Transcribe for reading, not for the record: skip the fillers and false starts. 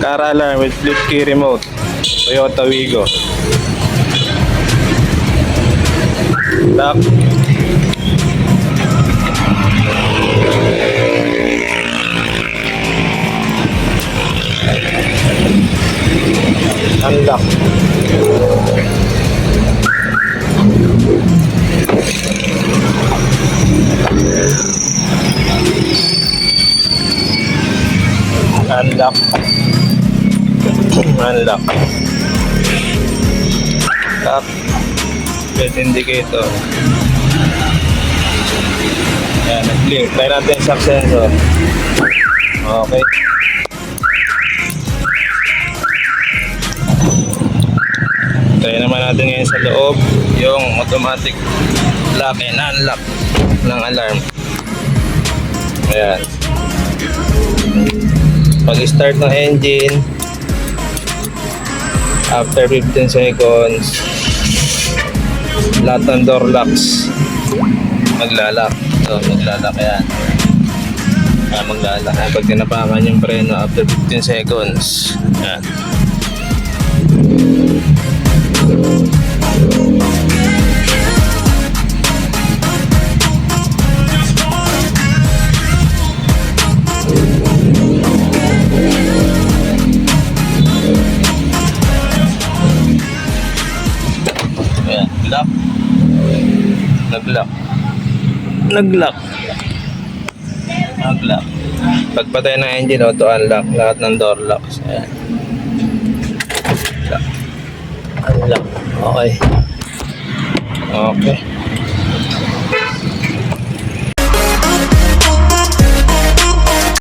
Car alarm with flip key remote. Toyota Wigo. Lock. Unlock. Unlock. Unlock. Lock. Bed indicator. Yan, nag-blink. Try natin yung shock sensor. Okay. Try naman natin ngayon sa loob yung automatic lock and unlock ng alarm. Ayan. Pag-start ng engine, after 15 seconds, lahat ng door locks maglalak. So, maglalak yan. Maglalak. Pag tinapakan yung preno after 15 seconds. Yan. Ayan, lock. Nag-lock. Nag-lock. Nag-lock. Pagpatay ng engine, auto-unlock lahat ng door locks. Ayan. Lock. Unlock. Okay. Okay.